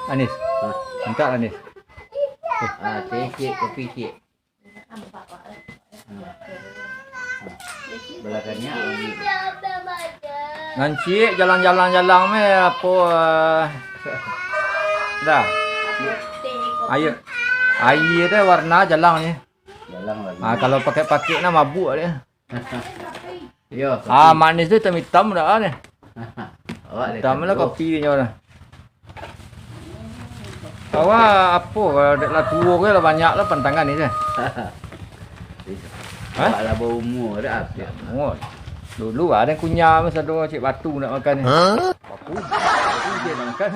Anis. Minta Anis. Teh cik, kopi cik. Belakangnya Ogi. Nanti jalan-jalan me apa dah. Air. Air dia warna jalan ni. Jalan lagi. Kalau pakai na mabuk dia. Yo. Manis tu hitam dah ni. Hitam lah kopi dia dah. Awak apa kalau dah tua ke lah banyak lah pantangan ni je. Lah bau umur dah apa. Oh. Dulu ada kunyah masa ada cik batu nak makan ni. Batu. Batu dia nak makan.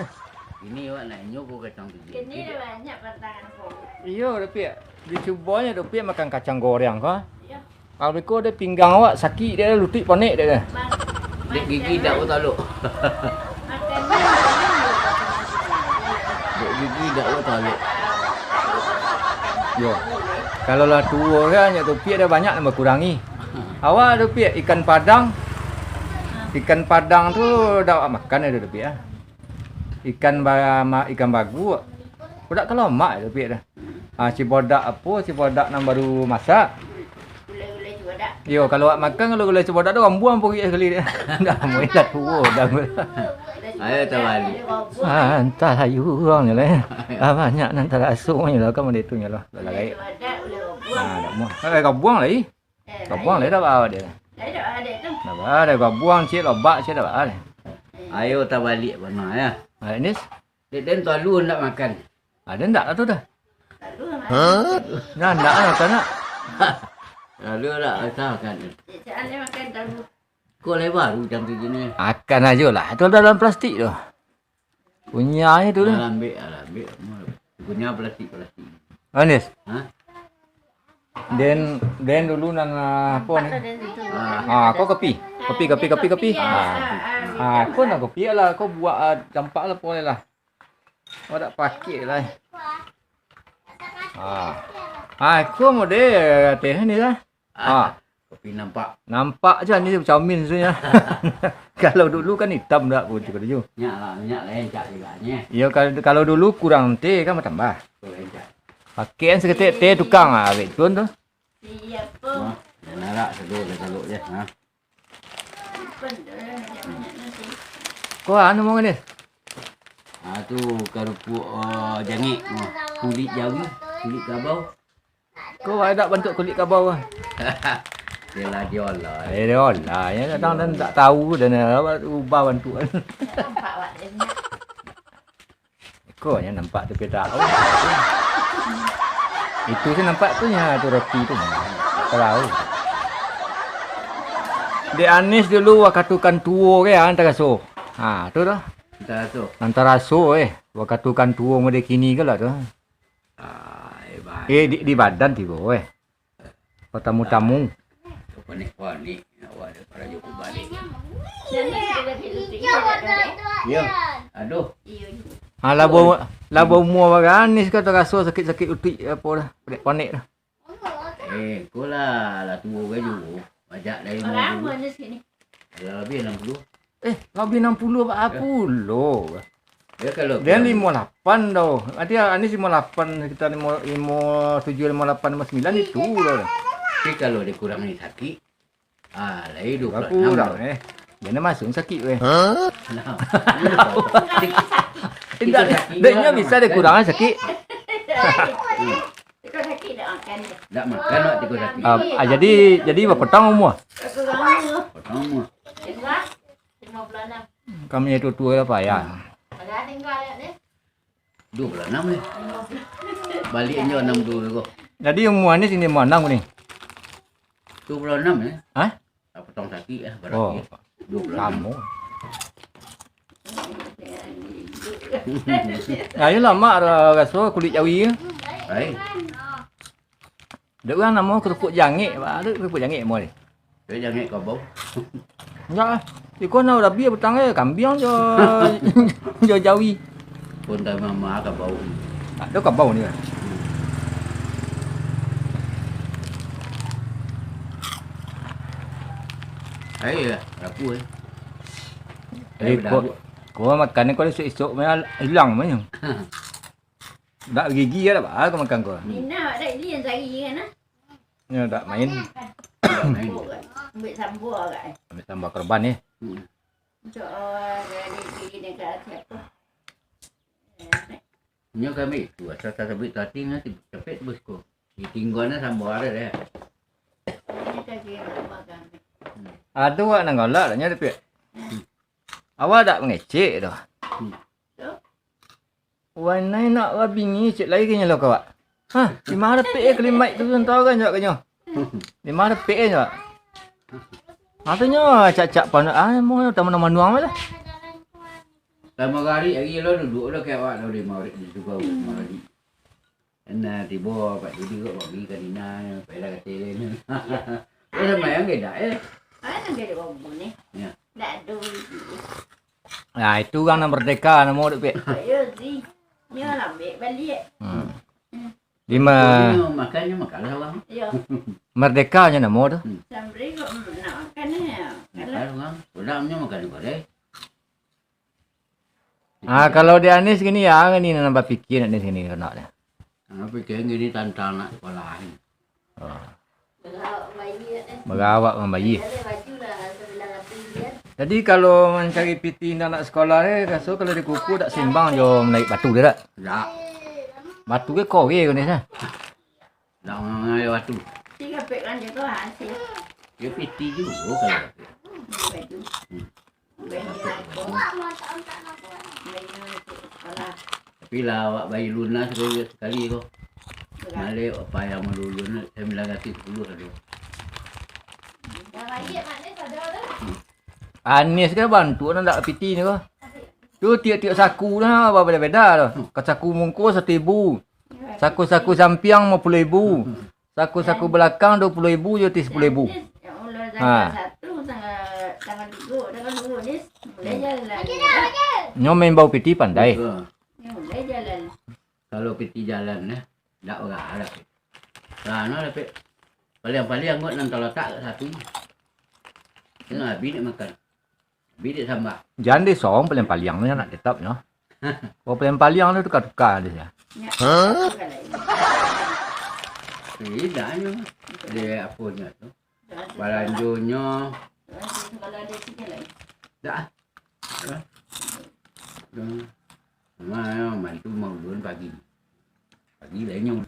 Ini awak nak nyok kacang biji. Ini dah banyak pantangan pun. Iya, tapi dicubanya tapi makan kacang goreng kah? Ya. Kalau beko dia pinggang awak sakit dia lutut ponek dia. Dek gigi dak awak taluk. Dek gigi dak awak taluk. Yo. Kalau lah tua kan nyak topi ada banyak nak kurangi. Awak topi ikan padang. Ikan padang tu dak awak makan ada topi ah. Ikan bagu. Budak kalau mak topi dah. Cibodak apa? Cibodak yang baru masak. Gulai-gulai juga dak. Yo, kalau awak makan kalau gulai cibodak tu orang buang pergi sekali dia. Dah mui dah tua dah. Ayo tawali. Entah ayu orang je lah. Banyak nak tak asuknya lah kan benda tu nya lah. Dah lain. Dah muah. Kau buang lagi. Kau buang lagi dah bawa dia. Dah ada tu. Dah bawa dah kau buang cik lobak cik dah bawa dia. Ayo tawali benar ya. Ini Dek den talu nak makan. ada ndak lah tu dah. Lalu Nah, ndak lah tak nak. Lalu dak tahu kan. Cik dia makan lalu. Kau lebar jam tu gini. Akan aja lah. Itu dalam plastik tu. Punyanya tu lah. Ambil. Punya plastik. Anis. Ha? Den dulu nang apa ni? Kau kopi. Kopi. Kau nak kopi lah. Kau buat campak lah boleh lah. Kau tak pakai lah. Kau mau deh teh ni lah. Kopi nampak. Nampak je ni macam min sebenarnya. Kalau dulu kan hitam dak pun juga tu. Minyak lain cak juga ni. Ya kalau dulu kurang teh kan tambah. Lain cak. Pakaian seketik teh tukang awet tuan tu. Siap pun. Dan narak sedul taluk je. Ha. Kau anu mau ni? Tu kerupuk jangik. Kulit jawi, kulit kabau. Kau ada bentuk kulit kabau ah. Dia lah. Dia lah ya kadang dan tak tahu dan ubah bantuan. Nampak awak dia. Kau yang nampak tu pedak. Itu je nampak tu nya tu roti tu. Tahu. Di Anis dulu wakatukan tuo ke antara so. Tu dah. Entah tu. Antara so wakatukan tuo mode kini ke lah tu. Hebat. Di badan tiba Kau tamu-tamu. Panik. Awak ada para joko balik. Ya. Aduh. Labo umur Anis kata rasa sakit-sakit lutut apa dah. Panik dah. Kau lah tua ke juga. Bajak dari Orang 50. mana sini? Lebih 60. Lebih 60 40. Ya kalau Dia 58 dah. Nanti Anis 58 kita 57 58 59 itu dah. tapi kalau dia kurang ni sakit. Lain 26. Kurang Dia masuk sakit weh. Tidak. Dia bisa dia kurang sakit. Kau sakit dah makan. Tak makan nak tiga sakit. Jadi berapa tahun umur? Pertama. Tinggal 56. Kami itu tua lah pak ya. Ada tinggal ni. 26 ni. Baliknya 62 kau. Jadi umur Anis ini mana ni? 26 Hah? Tak potong sakit Oh, berarti 26. kamu. Ayo lama rasa kulit jawi. Baik. Dia orang nama kerupuk jangik, ada kerupuk jangik mo ni. Dia jangan kau bau. Ya, ikut nak rabi petang kambing je je jawi. Pun dah mama kau bau. Ada kabau ni. Hai, aku Ikut Kau makan ni kau esok main hilang macam. Tak gigi dah bah kau makan kau. Nina ada ini yang cari kan ah. Ya tak main. Ambil sambur agak. Ambil tambah korban ni. Untuk di negara siapa? Nya kami tu asal sabit tating nanti cepet bos ko. Ditinggalnya sambal ada deh. Ini kaki makan. Ada awak nak golak dah nya tapi. Awak tak mengecek dah. Wan nai nak rabi ni cek lagi kenya lo kau. Ha, di mana pe kelimat tu tahu kan jawab kenya. Di mana pe nya? Artinya cak-cak pan mau taman manuang lah. Lama kali lagi lo duduk lo kayak awak lo di mau di juga mari. Ena tiba pak dudi kok bagi kanina pada kata ni. Ada mayang ke dak eh? Ada dia bawa ni. Ya. Tak ada. Nah, itu orang nak merdeka nak mau duk pe. Ya sih. Ni lah ambil balik. Lima Makannya makanlah orang. Ya. merdeka nya nak mau tu. Sampai kok nak makan ni. Makan orang. Udahnya makan boleh. Ah kalau dia Anis gini ya, ni nak fikir nak di sini nak dia. Apa kayak gini tantang nak sekolah ni. Merawat dengan bayi. Baju lah sebelah hati dia. Jadi kalau mencari piti nak sekolah ni, rasa kalau di kuku tak simbang jom naik batu dia tak? Tak. Batu ke kau ke ni sah? Tak mengenai waktu. Tiga pek kan dia tu hasil. Dia piti juga kalau. Baju. Tapi lah awak bayi lunas sekali kau. Malik apa yang melulun 910 tadi. Anis ke bantu nak piti ni kau? Tu tiap-tiap saku lah apa beda-beda tu. Kau saku mungkus 1,000. Saku-saku sampiang 50,000. Saku-saku belakang 20,000 je 10,000. Tangan dulu ni boleh jalan. Nyo main bau piti pandai. Boleh jalan. Kalau piti jalan ya, tak orang ada. Karena tapi paling-paling buat nanti letak kat satu. Tengah habis nak makan. Habis dia sambal. Jangan dia song paling-paling ni nak tetap nyo. Kau paling-paling tu tukar-tukar dia. Tidaknya. Dia apa nya tu. Balanjonya. Kalau ada sikit lagi. Dah. Dah. Mantu mau duluan pagi. Pagi lainnya.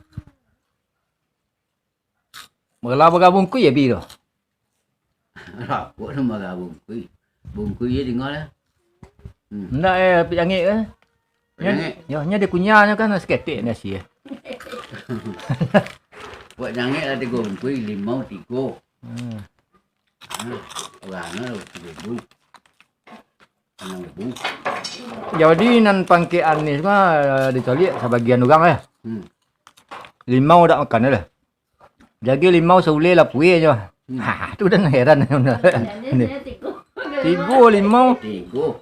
Mula bergabung ku ya bi tu. Rapuk nama gabung kui. Bungkui dia dengar lah. Ndak api jangit ke? Nya dia kunyahnya kan seketik nasi. Buat jangit lah 3 bungkui, 5 3. Orangnya 3,000. 6,000. Jadi nan pangke Anis mah ditolik sebagian orang Limau dak makan dah. Jadi limau seulai lah puih je. Ha tu dah heran. Tiga limau.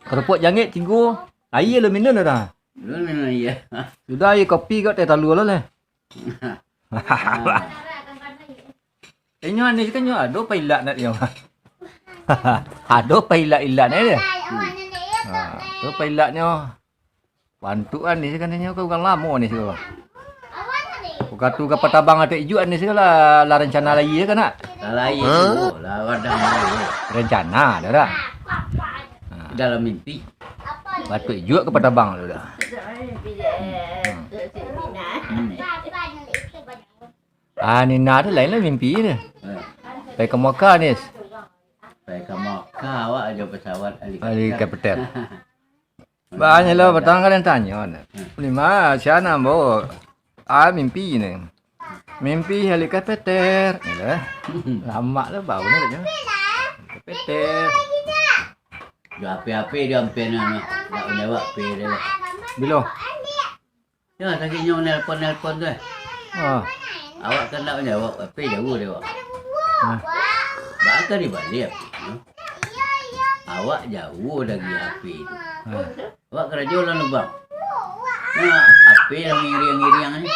Kerupuk jangit 3. Air lu minum dah. Lu minum air. Sudah air kopi kat teh talu lah. Nyo Anis kan nyo ado pailat nak nyo. Ado pailat-ilat ni dia. Tu pailatnya. Bantu Anis kan nyo kau orang lama ni segala. Katu ke Patabang ada ijuk ni segala la rencana lagi kan nak? Lagi tu lah wadang Rencana dah dah. dalam mimpi. Batuk ijuk ke Patabang tu dah. Nina tu lain lah mimpi dia. Pergi ke Mekah ni. Pergi ke Mekah awak ada pesawat helikopter. Banyak lah petang kalian tanya. Lima siapa bawa mimpi ni. Mimpi helikopter. Lama lah bau ni dah. Helikopter. Dia apa-apa dia hampir nak jawab pe dia. Bila? Ya, sakinya nelpon tu. Awak kan nak jawab apa jauh dia awak. Bakal dibalik. Awak jauh dari HP tu. Awak kerja lah lubang. HP yang ngiriang-ngiriang ni.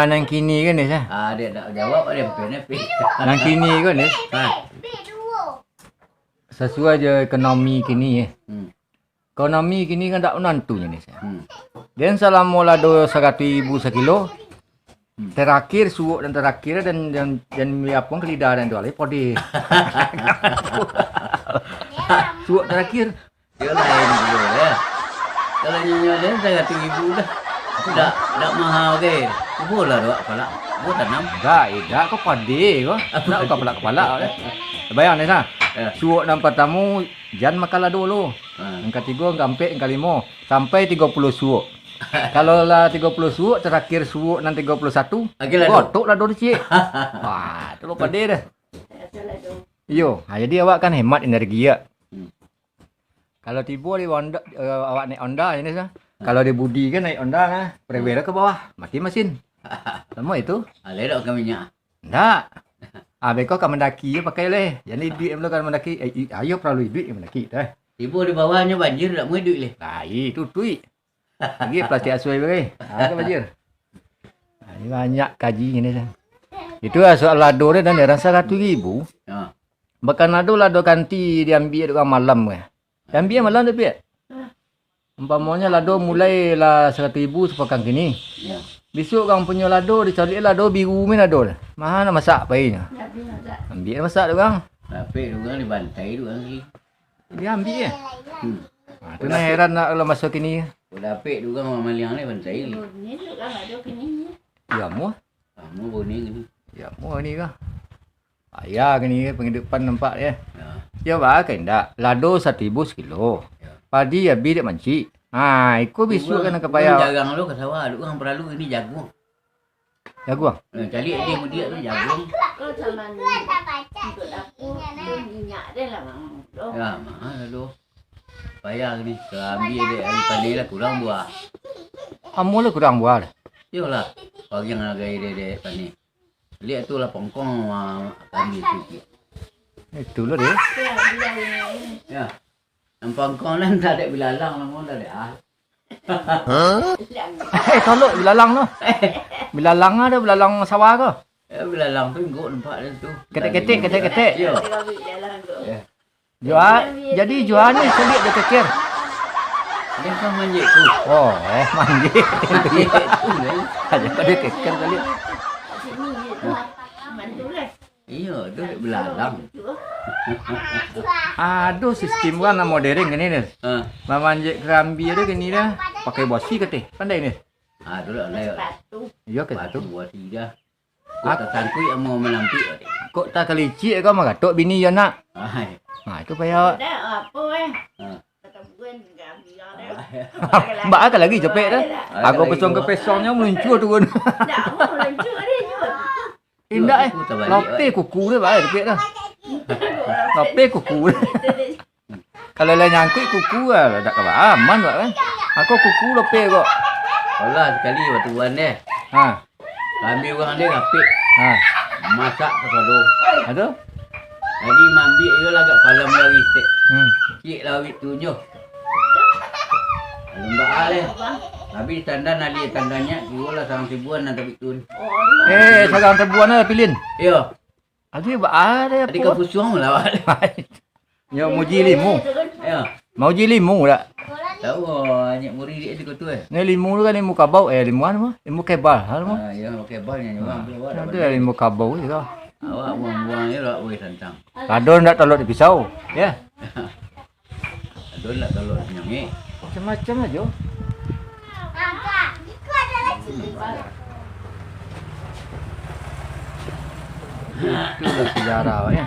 Nang kini kan ni sah. Dia tak jawab dia hampir. Nang kini kan ni. sesuai je ekonomi kini ya. Hmm. Ekonomi kini kan tak menentunya ni saya. Hmm. Dan selama lado 100,000 sekilo. Terakhir suuk dan terakhir dan miapong ke lidah dan tu alai podi. Suuk terakhir. Dia lain juga ya. Kalau nyonya dia saya kata ibu dah. Tak mahal ke. Ibu lah doak kepala. Ibu tanam. Dah kau padi kau. Nak kepala. Bayang ni sah. Suuk yang pertama jan makan lado dulu. Yang ketiga gampek yang kelima sampai 30 suuk. Kalau lah 30 suuk terakhir suuk nan 31. Gotok lado dia cik. Wah, tu lo padi dah. Yo, jadi awak kan hemat energi ya. Kalau tiba di Honda, awak naik Honda ini sah. Kalau dia budi kan naik Honda kan, prewira ke bawah, mati mesin. Lama itu? Alai dak ke minyak. Ndak. Beko kan mendaki ya pakai leh. Jadi duit yang kan mendaki, ayo perlu duit yang mendaki dah. Tiba di bawahnya banjir dak mau duit leh. Lah itu duit. Lagi plastik asuai bagai. Ada banjir. Ini banyak kaji ini sah. Itu soal lado dia dan dia rasa 100,000. Ha. Bahkan lado kanti diambil dengan malam ke. Diambil malam tapi. Umpamanya lado mulai lah 100,000 sepekan kini. Ya. Besok kang punya lado dicari lado biru main lado lah. Mana masak painya? Ambil masak tu kang. Tapi juga dibantai tu lagi. Dia ambil ya. Tu nak heran nak kalau masuk kini. Dapik juga mama liang ni bantai ni. Ni tu kan ada kini. Ya mu. Kamu boni ni. Ya mu ni kang. Ayah kini penghidupan nampak ya. Ya. Ya bah kan dak. Lado 1,000 sekilo. Padi ya bi dia manci. Ikut besok kan ke payah. Jagang lu ke sawah, lu kan perlu ini jagung. Jagung. Kali dia mudia tu jagung. Kau zaman untuk dapur minyak dia lah mang. Ya, mahal lu. Payah ni, ambil dia pandai lah kurang buah. Kamu lah kurang buah. Yolah, bagi yang agak dia pandai. Lihat tu lah pongkong kami tu. Itu lah dia. Ya. Nampak kau nan tak ada bilalang lah, mau tak ada. Tolok bilalang tu. Bilalang ada bilalang sawah ke? Bilalang tu ngok nampak dia tu. Ketek-ketek. Ya. Jual, jadi jualnya selit dia kekir. Dia kan manjik tu. Oh, manjik. Manjik tu lah. Aja pada kekir kali. Sini je tu. Mantulah. Iya, tu bilalang. Aduh, sistem kan modern gini ni. Memanjik kerambi ada gini dah. Pakai bosi kete. Pandai ni. Tu lah lah. Batu. Ya ke Batu tu? buat tidak. Kau tangkui mau menampik. Kok tak kelicik kau makatok bini ya nak. Hai. Itu payah. Dah apa kata bukan enggak biar dia. Mbak kan lagi cepet dah. Aku pesong ke pesongnya meluncur turun. Dah mau lucu dia je. Indah lope kuku dia baik cepet dah. Lope kuku dia. Kalau lah nyangkut kuku lah tak kabar aman buat kan. Aku kuku lope kok. Alah sekali waktu tuan dia. Kami orang dia rapik. Masak ke sodo. Ada? Jadi mambik dia lah kat kolam lagi stek. Cik lah wit tu je. Lembak lah. Habis tandan ali tandanya kira lah sarang ribuan nak tapi tu. Sarang ribuan lah pilin. Ya. Aduh ada Tadi kau fusiong lah. Ya mau limu. Ya. Mau limu tak? Tahu banyak murid dia tu tu Ni limu tu kan limu kabau limu mana? Limu kebal hal mo. Ya pakai balnya orang boleh Ada limu kabau juga. Awak buang-buang ni lah boleh santang. Kadon nak tolok di pisau. Ya. Kadon nak tolok nyamik. Macam-macam aja. Itu sejarah ya.